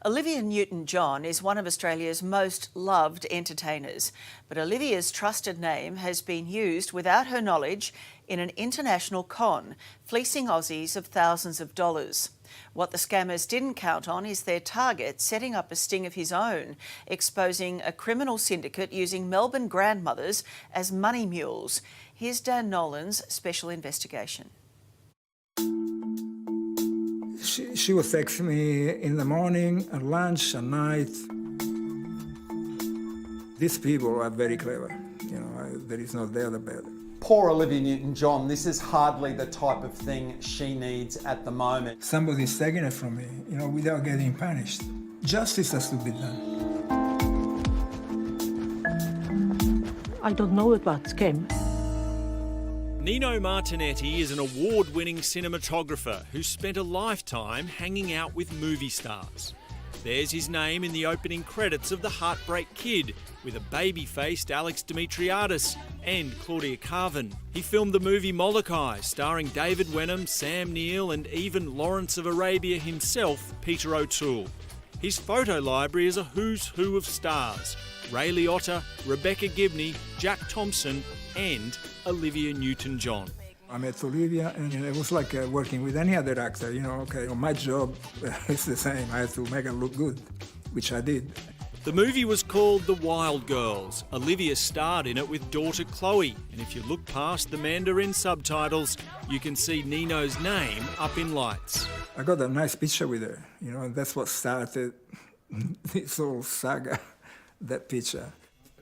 Olivia Newton-John is one of Australia's most loved entertainers, but Olivia's trusted name has been used without her knowledge in an international con, fleecing Aussies of thousands of dollars. What the scammers didn't count on is their target setting up a sting of his own, exposing a criminal syndicate using Melbourne grandmothers as money mules. Here's Dan Nolan's special investigation. She would text me in the morning, at lunch, at night. These people are very clever. There is no doubt about it. Poor Olivia Newton-John, this is hardly the type of thing she needs at the moment. Somebody's taking it from me, without getting punished. Justice has to be done. I don't know about scam. Nino Martinetti is an award-winning cinematographer who spent a lifetime hanging out with movie stars. There's his name in the opening credits of The Heartbreak Kid, with a baby-faced Alex Dimitriadis and Claudia Carvin. He filmed the movie Molokai, starring David Wenham, Sam Neill and even Lawrence of Arabia himself, Peter O'Toole. His photo library is a who's who of stars: Ray Liotta, Rebecca Gibney, Jack Thompson and Olivia Newton-John. I met Olivia and it was like working with any other actor, my job is the same. I have to make it look good, which I did. The movie was called The Wild Girls. Olivia starred in it with daughter Chloe, and if you look past the Mandarin subtitles, you can see Nino's name up in lights. I got a nice picture with her, and that's what started this whole saga, that picture.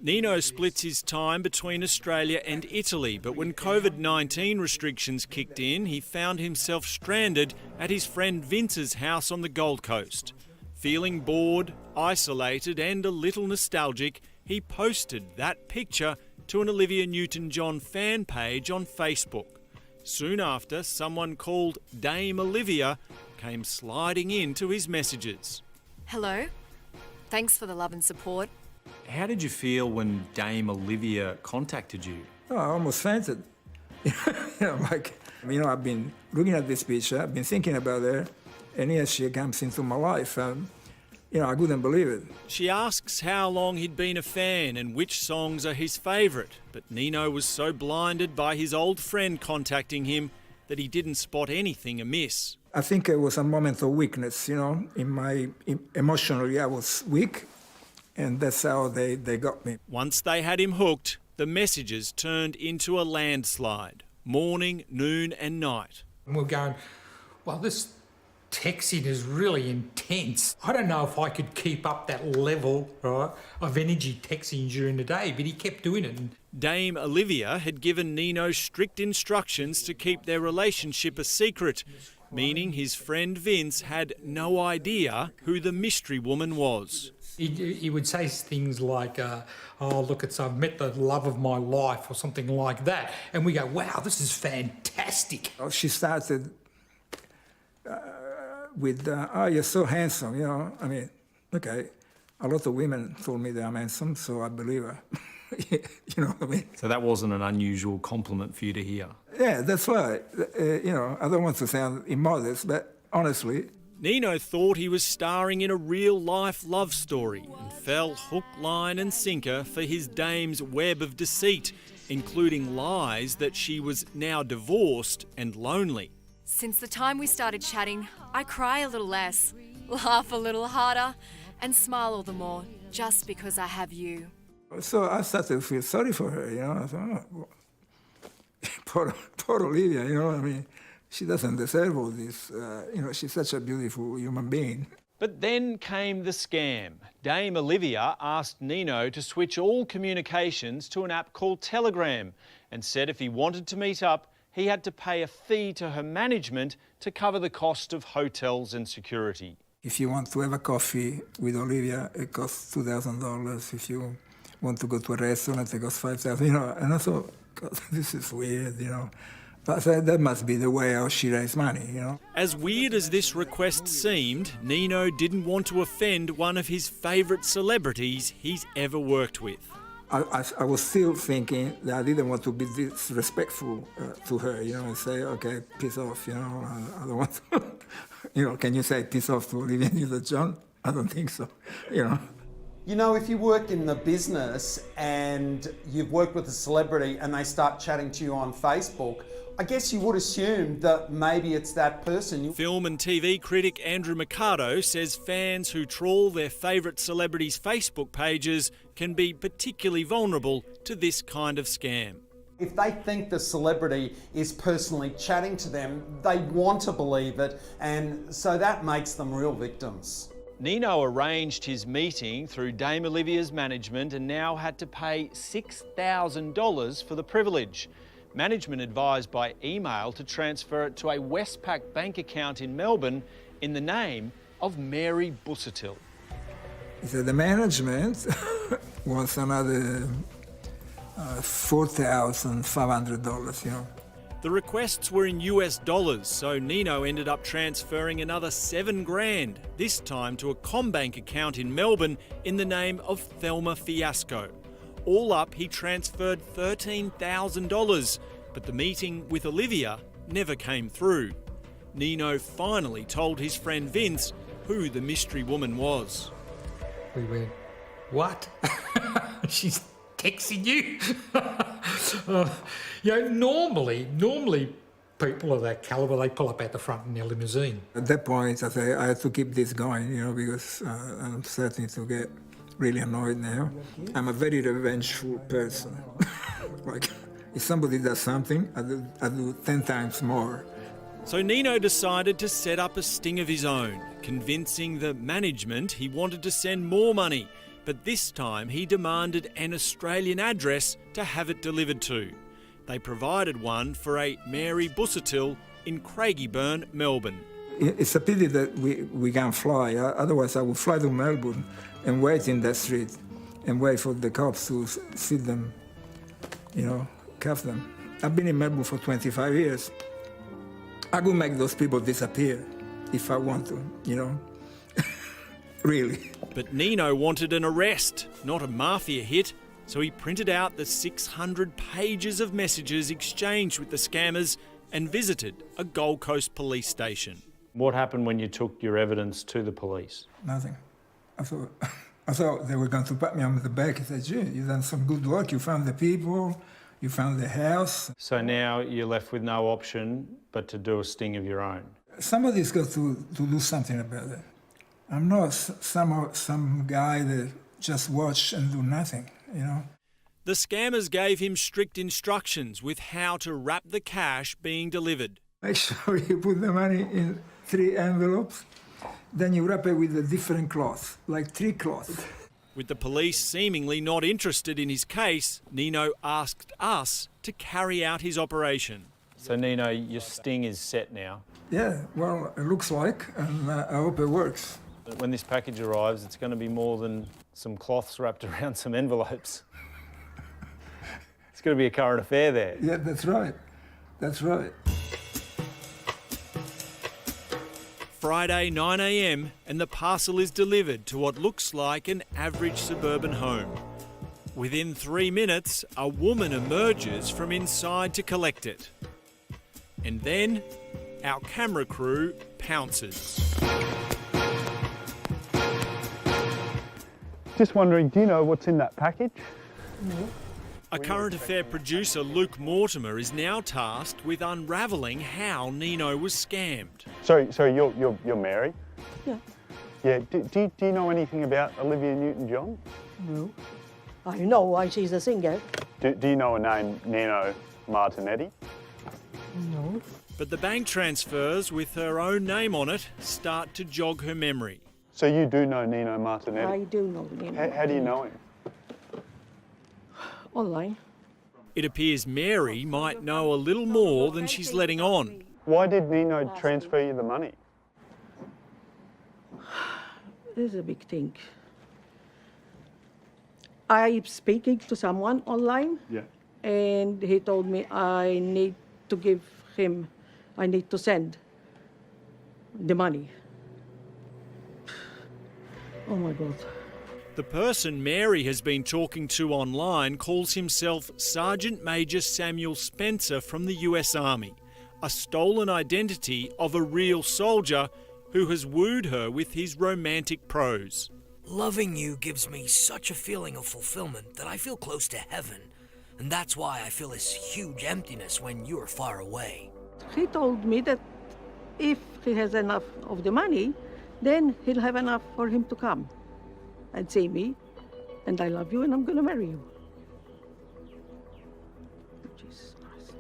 Nino splits his time between Australia and Italy, but when COVID-19 restrictions kicked in, he found himself stranded at his friend Vince's house on the Gold Coast. Feeling bored, isolated and a little nostalgic, he posted that picture to an Olivia Newton-John fan page on Facebook. Soon after, someone called Dame Olivia came sliding into his messages. Hello. Thanks for the love and support. How did you feel when Dame Olivia contacted you? Oh, I almost fainted. I've been looking at this picture, I've been thinking about her, and here she comes into my life. I couldn't believe it. She asks how long he'd been a fan and which songs are his favourite, but Nino was so blinded by his old friend contacting him that he didn't spot anything amiss. I think it was a moment of weakness, emotionally I was weak. And that's how they got me. Once they had him hooked, the messages turned into a landslide, morning, noon and night. And we're going, well, this texting is really intense. I don't know if I could keep up that level, right, of energy texting during the day, but he kept doing it. Dame Olivia had given Nino strict instructions to keep their relationship a secret, meaning his friend Vince had no idea who the mystery woman was. He would say things like, oh, look, I've met the love of my life or something like that. And we go, wow, this is fantastic. She started with, oh, you're so handsome, okay. A lot of women told me that I'm handsome, so I believe her. You know what I mean? So that wasn't an unusual compliment for you to hear? Yeah, that's right. I don't want to sound immodest, but honestly, Nino thought he was starring in a real-life love story and fell hook, line and sinker for his dame's web of deceit, including lies that she was now divorced and lonely. Since the time we started chatting, I cry a little less, laugh a little harder and smile all the more just because I have you. So I started to feel sorry for her, I thought, oh, poor Olivia, she doesn't deserve all this. She's such a beautiful human being. But then came the scam. Dame Olivia asked Nino to switch all communications to an app called Telegram and said if he wanted to meet up, he had to pay a fee to her management to cover the cost of hotels and security. If you want to have a coffee with Olivia, it costs $2,000. If you want to go to a restaurant, it costs $5,000. And I thought, God, this is weird, But I said, that must be the way how she raised money, As weird as this request seemed, Nino didn't want to offend one of his favourite celebrities he's ever worked with. I was still thinking that I didn't want to be disrespectful to her, and say, okay, piss off, I don't want to, can you say piss off to Olivia Newton-John? I don't think so, you know. You know, if you work in the business and you've worked with a celebrity and they start chatting to you on Facebook, I guess you would assume that maybe it's that person. Film and TV critic Andrew Mercado says fans who trawl their favourite celebrities' Facebook pages can be particularly vulnerable to this kind of scam. If they think the celebrity is personally chatting to them, they want to believe it, and so that makes them real victims. Nino arranged his meeting through Dame Olivia's management and now had to pay $6,000 for the privilege. Management advised by email to transfer it to a Westpac bank account in Melbourne in the name of Mary Busuttil. So the management wants another $4,500, you know. The requests were in US dollars, so Nino ended up transferring another $7,000, this time to a CommBank account in Melbourne in the name of Thelma Fiasco. All up, he transferred $13,000, but the meeting with Olivia never came through. Nino finally told his friend Vince who the mystery woman was. We went, what? She's texting you? You know, normally people of that calibre, they pull up at the front in their limousine. At that point, I had to keep this going, you know, because I'm starting to get really annoyed now. I'm a very revengeful person. Like, if somebody does something, I do 10 times more. So Nino decided to set up a sting of his own, convincing the management he wanted to send more money, but this time he demanded an Australian address to have it delivered to. They provided one for a Mary Busuttil in Craigieburn, Melbourne. It's a pity that we can't fly, otherwise I would fly to Melbourne and wait in that street and wait for the cops to see them, you know, cuff them. I've been in Melbourne for 25 years. I could make those people disappear if I want to, you know. Really. But Nino wanted an arrest, not a mafia hit, so he printed out the 600 pages of messages exchanged with the scammers and visited a Gold Coast police station. What happened when you took your evidence to the police? Nothing. I thought they were going to pat me on the back and say, gee, you've done some good work, you found the people, you found the house. So now you're left with no option but to do a sting of your own. Somebody's got to do something about it. I'm not some guy that just watch and do nothing, you know. The scammers gave him strict instructions with how to wrap the cash being delivered. Make sure you put the money in 3 envelopes, then you wrap it with a different cloth, like 3 cloths. With the police seemingly not interested in his case, Nino asked us to carry out his operation. So Nino, your sting is set now. Yeah, well, it looks like, and I hope it works. When this package arrives, it's going to be more than some cloths wrapped around some envelopes. It's going to be a current affair there. Yeah, that's right. That's right. Friday, 9 a.m, and the parcel is delivered to what looks like an average suburban home. Within 3 minutes, a woman emerges from inside to collect it. And then, our camera crew pounces. Just wondering, do you know what's in that package? No. A current affair producer, Luke Mortimer, is now tasked with unravelling how Nino was scammed. Sorry, you're Mary? Yeah. Yeah, do you know anything about Olivia Newton-John? No. I know why she's a singer. Do you know a name, Nino Martinetti? No. But the bank transfers with her own name on it start to jog her memory. So you do know Nino Martinetti? I do know Nino. How do you know him? Online. It appears Mary might know a little more than she's letting on. Why did Nino transfer you the money? This is a big thing. I'm speaking to someone online. Yeah. And he told me I need to send the money. Oh my God. The person Mary has been talking to online calls himself Sergeant Major Samuel Spencer from the US Army, a stolen identity of a real soldier who has wooed her with his romantic prose. Loving you gives me such a feeling of fulfillment that I feel close to heaven, and that's why I feel this huge emptiness when you're far away. He told me that if he has enough of the money, then he'll have enough for him to come and see me, and I love you and I'm going to marry you. Jesus Christ.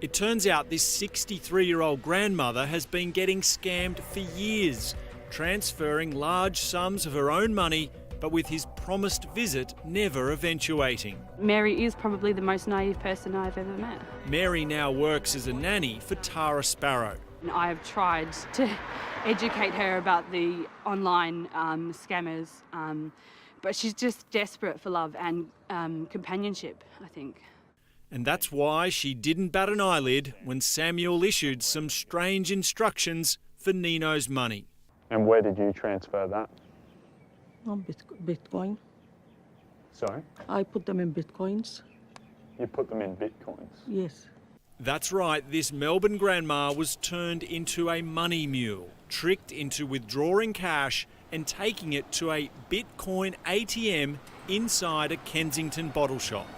It turns out this 63-year-old grandmother has been getting scammed for years, transferring large sums of her own money, but with his promised visit never eventuating. Mary is probably the most naive person I've ever met. Mary now works as a nanny for Tara Sparrow. And I have tried to educate her about the online scammers, but she's just desperate for love and companionship, I think. And that's why she didn't bat an eyelid when Samuel issued some strange instructions for Nino's money. And where did you transfer that? On Bitcoin. Sorry? I put them in Bitcoins. You put them in Bitcoins? Yes. That's right, this Melbourne grandma was turned into a money mule, tricked into withdrawing cash and taking it to a Bitcoin ATM inside a Kensington bottle shop.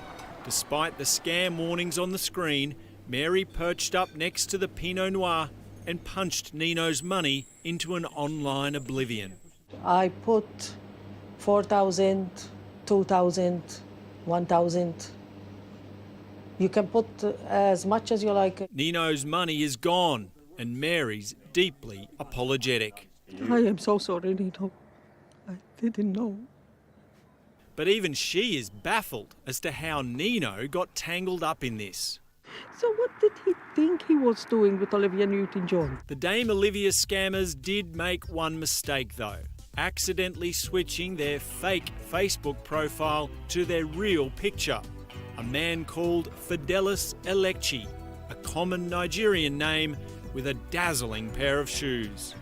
Despite the scam warnings on the screen, Mary perched up next to the Pinot Noir and punched Nino's money into an online oblivion. I put 4,000, 2,000, 1,000. You can put as much as you like. Nino's money is gone and Mary's deeply apologetic. I am so sorry, Nino. I didn't know. But even she is baffled as to how Nino got tangled up in this. So what did he think he was doing with Olivia Newton-John? The Dame Olivia scammers did make one mistake though, accidentally switching their fake Facebook profile to their real picture. A man called Fidelis Elechi, a common Nigerian name with a dazzling pair of shoes.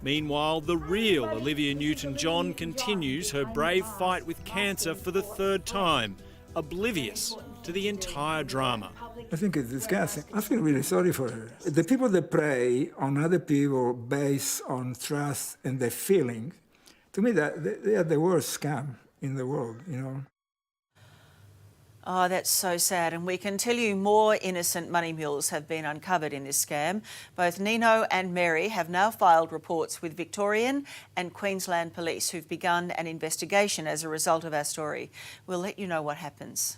Meanwhile, the real Olivia Newton-John continues her brave fight with cancer for the third time, oblivious to the entire drama. I think it's disgusting. I feel really sorry for her. The people that prey on other people based on trust and their feelings, to me, that they are the worst scam in the world, you know. Oh, that's so sad. And we can tell you more innocent money mules have been uncovered in this scam. Both Nino and Mary have now filed reports with Victorian and Queensland Police, who've begun an investigation as a result of our story. We'll let you know what happens.